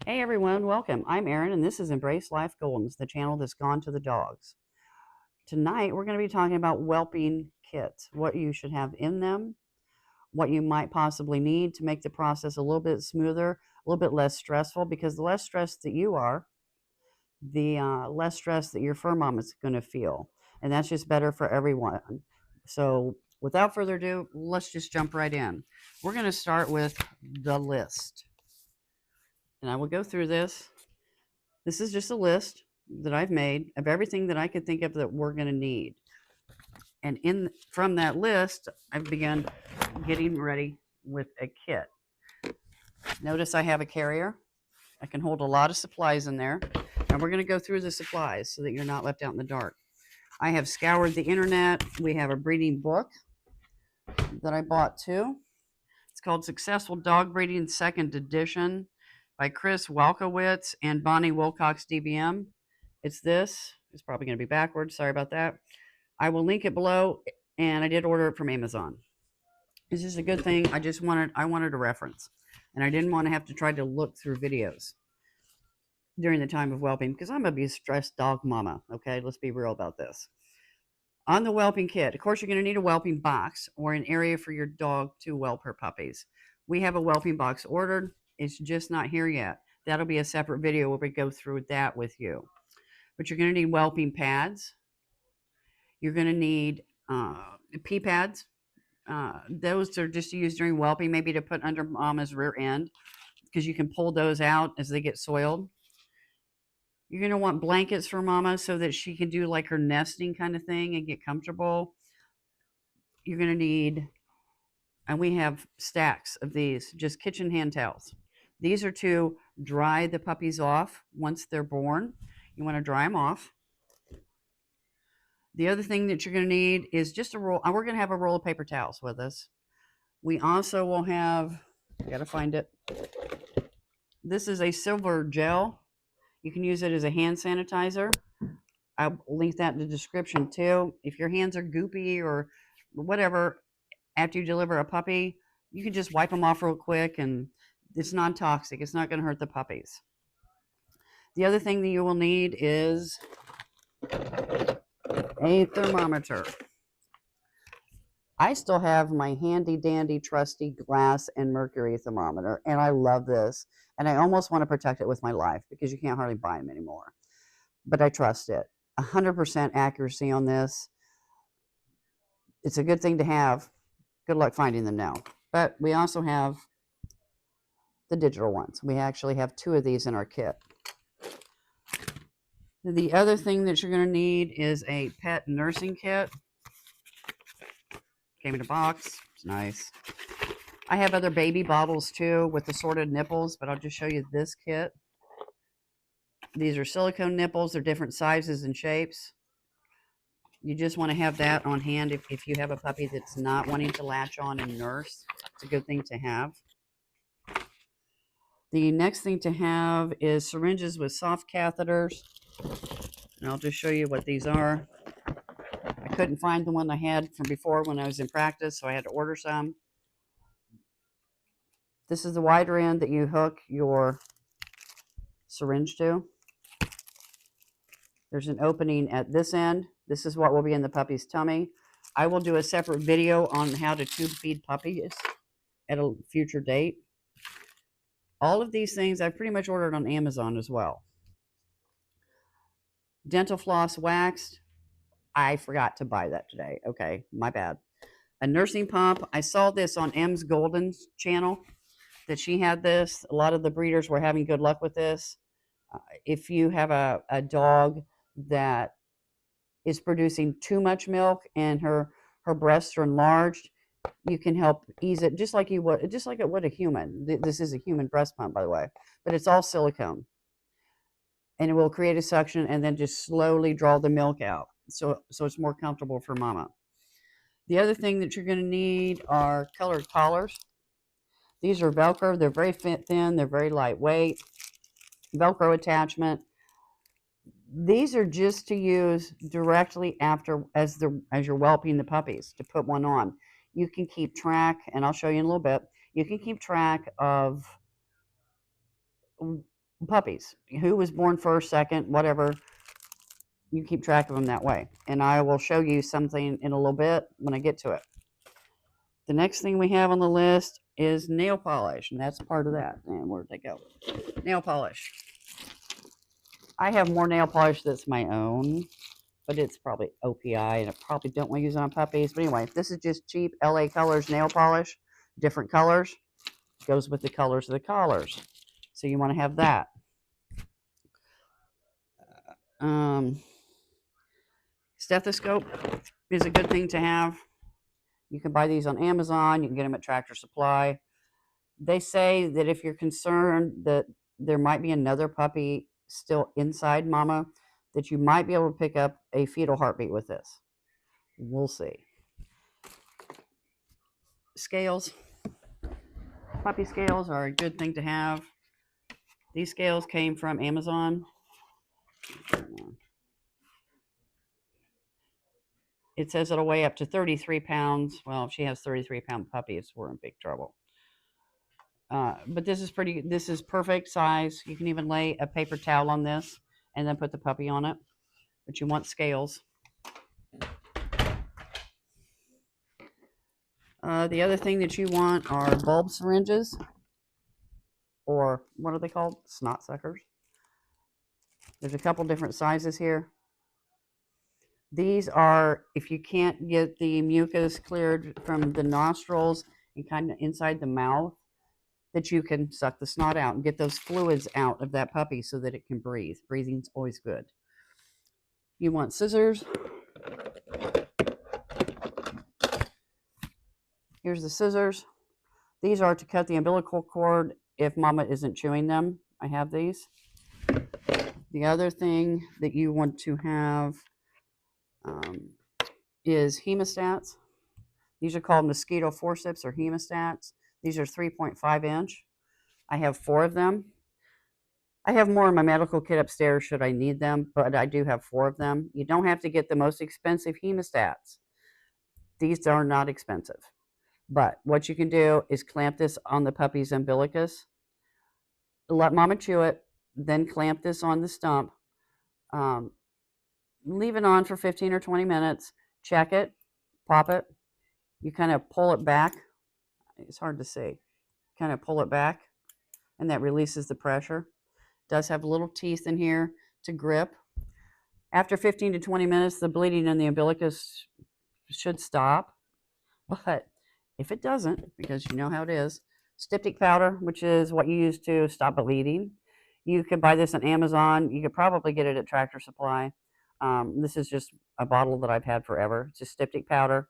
Hey everyone, welcome. I'm Erin and this is Embrace Life Goldens, the channel that's gone to the dogs. Tonight we're going to be talking about whelping kits, what you should have in them, what you might possibly need to make the process a little bit smoother, a little bit less stressful, because the less stressed that you are, the less stress that your fur mom is going to feel. And that's just better for everyone. So without further ado, let's just jump right in. We're going to start with the list. And I will go through this. This is just a list that I've made of everything that I could think of that we're going to need. And in from that list, I've begun getting ready with a kit. Notice I have a carrier. I can hold a lot of supplies in there. And we're going to go through the supplies so that you're not left out in the dark. I have scoured the internet. We have a breeding book that I bought too. It's called Successful Dog Breeding Second Edition by Chris Walkowitz and Bonnie Wilcox DBM. It's this. It's probably going to be backwards. Sorry about that. I will link it below, and I did order it from Amazon. It's just a good thing. I wanted a reference, and I didn't want to have to try to look through videos during the time of whelping because I'm a stressed dog mama. Okay, let's be real about this. On the whelping kit, of course, you're going to need a whelping box or an area for your dog to whelp her puppies. We have a whelping box ordered. It's just not here yet. That'll be a separate video where we go through that with you. But you're going to need whelping pads. You're going to need pee pads. Those are just to use during whelping, maybe to put under mama's rear end because you can pull those out as they get soiled. You're going to want blankets for mama so that she can do like her nesting kind of thing and get comfortable. You're going to need, and we have stacks of these, just kitchen hand towels. These are to dry the puppies off once they're born. You want to dry them off. The other thing that you're going to need is just a roll. We're going to have a roll of paper towels with us. We also will have, got to find it. This is a silver gel. You can use it as a hand sanitizer. I'll link that in the description too. If your hands are goopy or whatever after you deliver a puppy, you can just wipe them off real quick and it's non-toxic. It's not going to hurt the puppies. The other thing that you will need is a thermometer. I still have my handy dandy trusty glass and mercury thermometer, and I love this. And I almost want to protect it with my life because you can't hardly buy them anymore. But I trust it. 100% accuracy on this. It's a good thing to have. Good luck finding them now. But we also have the digital ones. We actually have 2 of these in our kit. The other thing that you're going to need is a pet nursing kit. Came in a box. It's nice. I have other baby bottles too with assorted nipples, but I'll just show you this kit. These are silicone nipples. They're different sizes and shapes. You just want to have that on hand if you have a puppy that's not wanting to latch on and nurse. It's a good thing to have. The next thing to have is syringes with soft catheters. And I'll just show you what these are. I couldn't find the one I had from before when I was in practice, so I had to order some. This is the wider end that you hook your syringe to. There's an opening at this end. This is what will be in the puppy's tummy. I will do a separate video on how to tube feed puppies at a future date. All of these things I've pretty much ordered on Amazon as well. Dental floss waxed. I forgot to buy that today. Okay, my bad. A nursing pump. I saw this on M's Golden's channel that she had this. A lot of the breeders were having good luck with this. If you have a dog that is producing too much milk and her breasts are enlarged, you can help ease it just like it would a human. This is a human breast pump, by the way, but it's all silicone, and it will create a suction and then just slowly draw the milk out, so it's more comfortable for mama. The other thing that you're going to need are colored collars. These are Velcro. They're very thin. They're very lightweight. Velcro attachment. These are just to use directly after as you're whelping the puppies, to put one on. You can keep track, and I'll show you in a little bit. You can keep track of puppies. Who was born first, second, whatever. You keep track of them that way. And I will show you something in a little bit when I get to it. The next thing we have on the list is nail polish, and that's part of that. And where'd they go? Nail polish. I have more nail polish that's my own, but it's probably OPI, and I probably don't want to use it on puppies. But anyway, this is just cheap LA Colors nail polish, different colors. Goes with the colors of the collars. So you want to have that. Stethoscope is a good thing to have. You can buy these on Amazon. You can get them at Tractor Supply. They say that if you're concerned that there might be another puppy still inside mama, that you might be able to pick up a fetal heartbeat with this. We'll see. Scales. Puppy scales are a good thing to have. These scales came from Amazon. It says it'll weigh up to 33 pounds. Well, if she has 33-pound puppies, we're in big trouble. But this is perfect size. You can even lay a paper towel on this and then put the puppy on it. But you want scales. The other thing that you want are bulb syringes, or what are they called? Snot suckers. There's a couple different sizes here. These are, if you can't get the mucus cleared from the nostrils and kind of inside the mouth, that you can suck the snot out and get those fluids out of that puppy so that it can breathe. Breathing's always good. You want scissors. Here's the scissors. These are to cut the umbilical cord if mama isn't chewing them. I have these. The other thing that you want to have is hemostats. These are called mosquito forceps or hemostats. These are 3.5 inch. I have 4 of them. I have more in my medical kit upstairs should I need them, but I do have 4 of them. You don't have to get the most expensive hemostats. These are not expensive. But what you can do is clamp this on the puppy's umbilicus, let mama chew it, then clamp this on the stump. Leave it on for 15 or 20 minutes. Check it, pop it. You kind of pull it back. It's hard to see. Kind of pull it back, and that releases the pressure. It does have little teeth in here to grip. After 15 to 20 minutes, the bleeding in the umbilicus should stop. But if it doesn't, because you know how it is, styptic powder, which is what you use to stop bleeding. You could buy this on Amazon. You could probably get it at Tractor Supply. This is just a bottle that I've had forever. It's just styptic powder.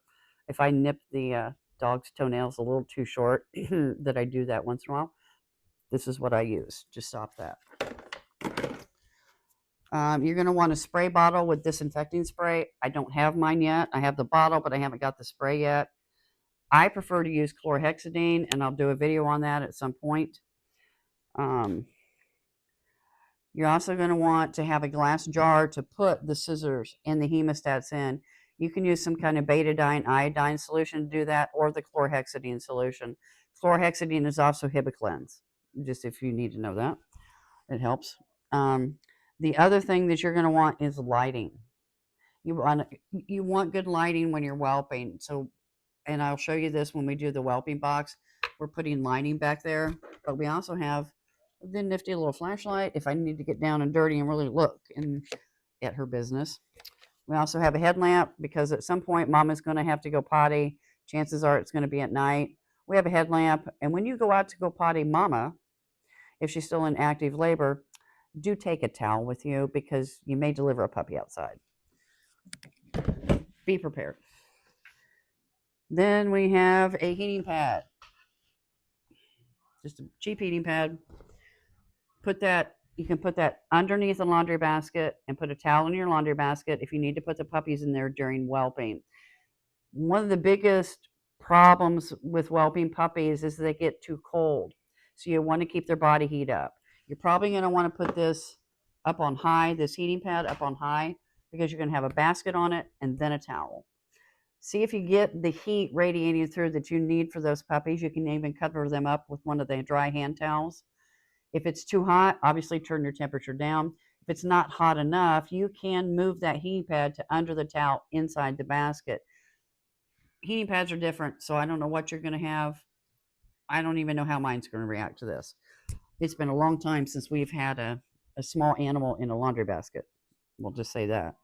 If I nip the dog's toenails a little too short, that I do that once in a while, this is what I use to stop that. You're going to want a spray bottle with disinfecting spray. I don't have mine yet. I have the bottle, but I haven't got the spray yet. I prefer to use chlorhexidine, and I'll do a video on that at some point. You're also going to want to have a glass jar to put the scissors and the hemostats in. You can use some kind of betadine, iodine solution to do that, or the chlorhexidine solution. Chlorhexidine is also Hibiclens, just if you need to know that. It helps. The other thing that you're going to want is lighting. You want good lighting when you're whelping. So, and I'll show you this when we do the whelping box. We're putting lighting back there, but we also have the nifty little flashlight if I need to get down and dirty and really look at her business. We also have a headlamp because at some point mama's going to have to go potty. Chances are it's going to be at night. We have a headlamp, and when you go out to go potty mama, if she's still in active labor, do take a towel with you because you may deliver a puppy outside. Be prepared. Then we have a heating pad. Just a cheap heating pad. You can put that underneath the laundry basket and put a towel in your laundry basket if you need to put the puppies in there during whelping. One of the biggest problems with whelping puppies is they get too cold. So you want to keep their body heat up. You're probably going to want to put this up on high, this heating pad up on high, because you're going to have a basket on it and then a towel. See if you get the heat radiating through that you need for those puppies. You can even cover them up with one of the dry hand towels. If it's too hot, obviously turn your temperature down. If it's not hot enough, you can move that heating pad to under the towel inside the basket. Heating pads are different, so I don't know what you're going to have. I don't even know how mine's going to react to this. It's been a long time since we've had a small animal in a laundry basket. We'll just say that.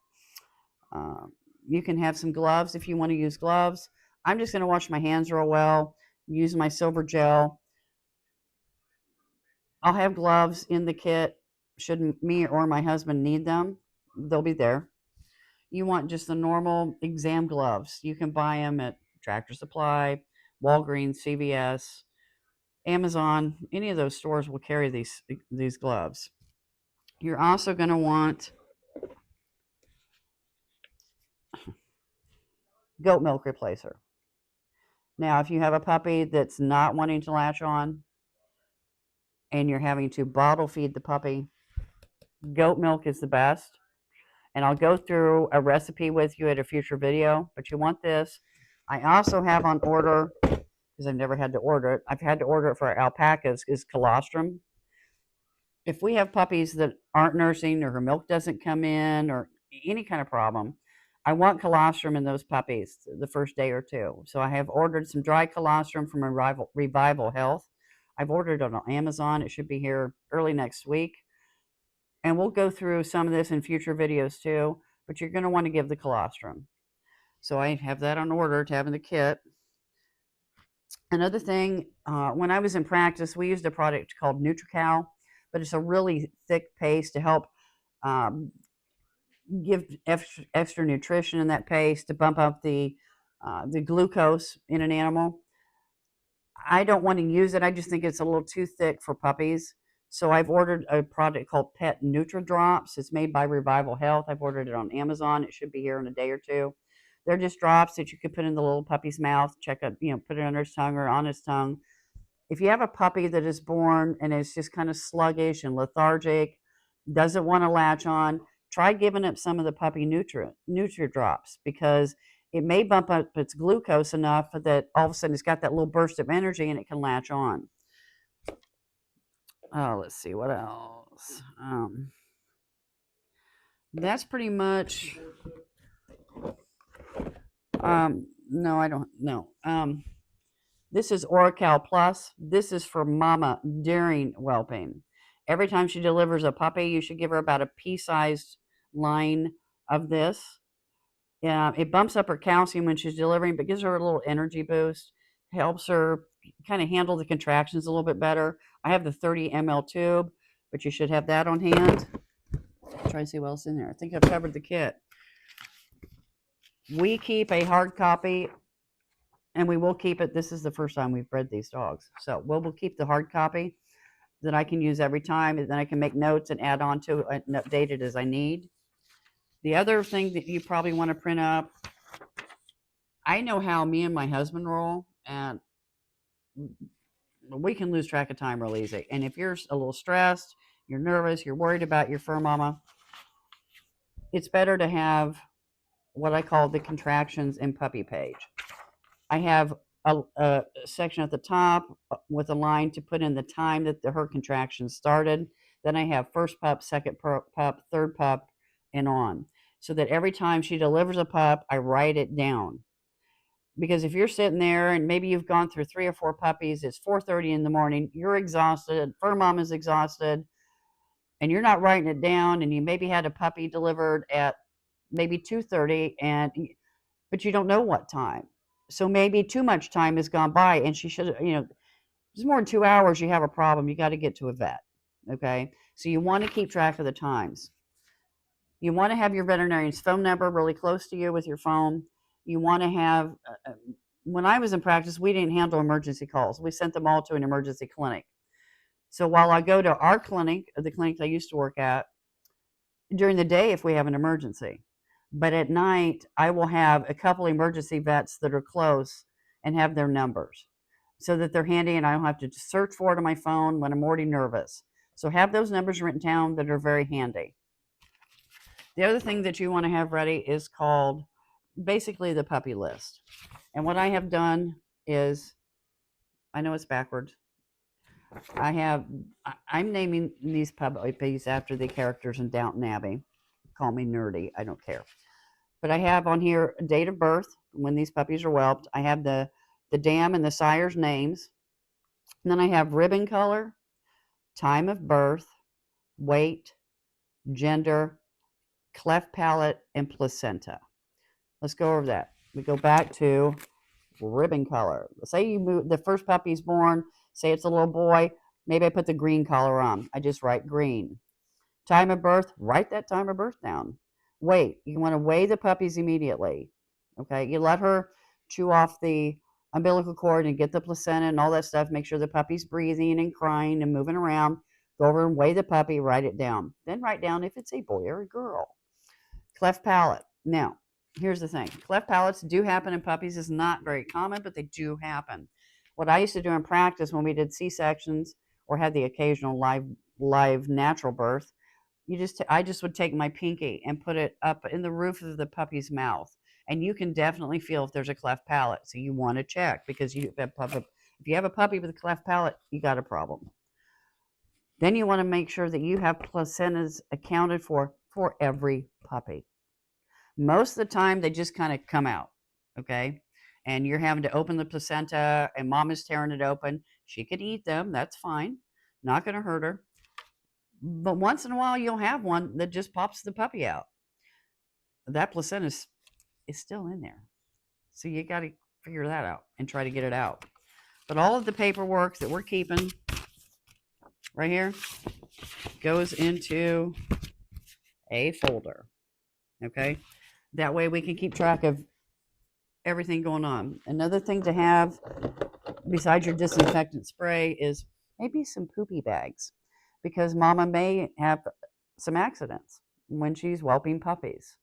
Um, you can have some gloves if you want to use gloves. I'm just going to wash my hands real well, use my silver gel. I'll have gloves in the kit. Should me or my husband need them, they'll be there. You want just the normal exam gloves. You can buy them at Tractor Supply, Walgreens, CVS, Amazon. Any of those stores will carry these gloves. You're also going to want goat milk replacer. Now, if you have a puppy that's not wanting to latch on and you're having to bottle feed the puppy, goat milk is the best. And I'll go through a recipe with you at a future video, but you want this. I also have on order, because I've never had to order it, I've had to order it for our alpacas, is colostrum. If we have puppies that aren't nursing or her milk doesn't come in or any kind of problem, I want colostrum in those puppies the first day or two. So I have ordered some dry colostrum from Revival Health. I've ordered it on Amazon. It should be here early next week. And we'll go through some of this in future videos too, but you're going to want to give the colostrum. So I have that on order to have in the kit. Another thing, when I was in practice, we used a product called NutriCal, but it's a really thick paste to help um, give extra nutrition in that paste to bump up the glucose in an animal. I don't want to use it. I just think it's a little too thick for puppies. So I've ordered a product called Pet Nutra Drops. It's made by Revival Health. I've ordered it on Amazon. It should be here in a day or two. They're just drops that you could put in the little puppy's mouth. Check it, put it under his tongue or on his tongue. If you have a puppy that is born and is just kind of sluggish and lethargic, doesn't want to latch on, try giving it some of the puppy Nutra Drops, because it may bump up its glucose enough that all of a sudden it's got that little burst of energy and it can latch on. Oh, let's see what else. That's pretty much. No, I don't. No. This is Oracal Plus. This is for mama during whelping. Every time she delivers a puppy, you should give her about a pea-sized line of this. It bumps up her calcium when she's delivering, but gives her a little energy boost. Helps her kind of handle the contractions a little bit better. I have the 30 ml tube, but you should have that on hand. Try to see what else in there. I think I've covered the kit. We keep a hard copy, and we will keep it. This is the first time we've bred these dogs, so we'll keep the hard copy that I can use every time, and then I can make notes and add on to it and update it as I need. The other thing that you probably want to print up, I know how me and my husband roll, and we can lose track of time real easy. And if you're a little stressed, you're nervous, you're worried about your fur mama, it's better to have what I call the contractions and puppy page. I have a section at the top with a line to put in the time that her contractions started. Then I have first pup, second pup, third pup, and on. So that every time she delivers a pup, I write it down. Because if you're sitting there and maybe you've gone through 3 or 4 puppies, it's 4:30 in the morning, you're exhausted, fur mom is exhausted, and you're not writing it down, and you maybe had a puppy delivered at maybe 2:30, but you don't know what time. So maybe too much time has gone by, and she should, it's more than 2 hours, you have a problem, you got to get to a vet. Okay, so you want to keep track of the times. You want to have your veterinarian's phone number really close to you with your phone. You want to have, when I was in practice, we didn't handle emergency calls. We sent them all to an emergency clinic. So while I go to our clinic, the clinic I used to work at, during the day if we have an emergency, but at night I will have a couple emergency vets that are close and have their numbers so that they're handy and I don't have to search for it on my phone when I'm already nervous. So have those numbers written down that are very handy. The other thing that you want to have ready is called basically the puppy list. And what I have done is, I know it's backwards, I'm naming these puppies after the characters in Downton Abbey. Call me nerdy, I don't care. But I have on here date of birth when these puppies are whelped. I have the dam and the sire's names. And then I have ribbon color, time of birth, weight, gender, cleft palate, and placenta. Let's go over that. We go back to ribbon color. Say you move the first puppy's born, say it's a little boy, maybe I put the green collar on. I just write green. Time of birth, write that time of birth down. Weight, you want to weigh the puppies immediately. Okay, you let her chew off the umbilical cord and get the placenta and all that stuff. Make sure the puppy's breathing and crying and moving around. Go over and weigh the puppy, write it down. Then write down if it's a boy or a girl. Cleft palate. Now, here's the thing. Cleft palates do happen in puppies. It's not very common, but they do happen. What I used to do in practice when we did C-sections or had the occasional live natural birth, I just would take my pinky and put it up in the roof of the puppy's mouth, and you can definitely feel if there's a cleft palate. So you want to check, because if you have a puppy with a cleft palate, you got a problem. Then you want to make sure that you have placentas accounted for every puppy. Most of the time, they just kind of come out, okay? And you're having to open the placenta, and mom is tearing it open. She could eat them. That's fine. Not going to hurt her. But once in a while, you'll have one that just pops the puppy out. That placenta is still in there. So you got to figure that out and try to get it out. But all of the paperwork that we're keeping right here goes into a folder, okay? That way we can keep track of everything going on. Another thing to have besides your disinfectant spray is maybe some poopy bags, because mama may have some accidents when she's whelping puppies.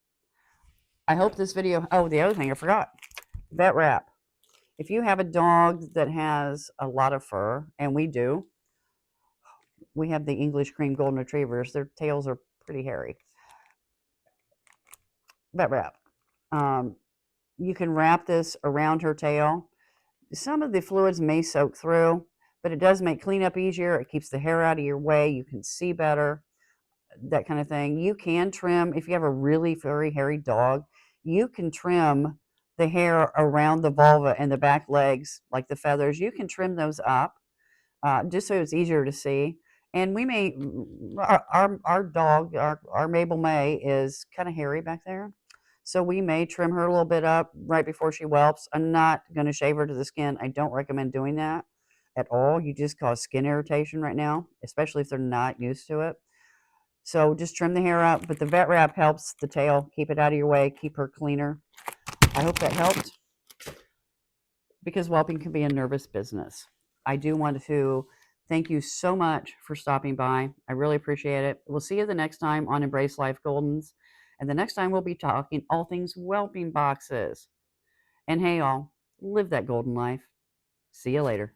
I hope this video, oh, the other thing I forgot, vet wrap. If you have a dog that has a lot of fur, and we do, we have the English cream golden retrievers, their tails are pretty hairy. Vet wrap. You can wrap this around her tail. Some of the fluids may soak through, but it does make cleanup easier. It keeps the hair out of your way. You can see better, that kind of thing. You can trim, if you have a really very hairy dog, you can trim the hair around the vulva and the back legs, like the feathers. You can trim those up just so it's easier to see. And we may, our dog, our Mabel May is kind of hairy back there. So we may trim her a little bit up right before she whelps. I'm not going to shave her to the skin. I don't recommend doing that at all. You just cause skin irritation right now, especially if they're not used to it. So just trim the hair up, but the vet wrap helps the tail, keep it out of your way, keep her cleaner. I hope that helped, because whelping can be a nervous business. I do want to thank you so much for stopping by. I really appreciate it. We'll see you the next time on Embrace Life Goldens. And the next time we'll be talking all things whelping boxes. And hey, all, live that golden life. See you later.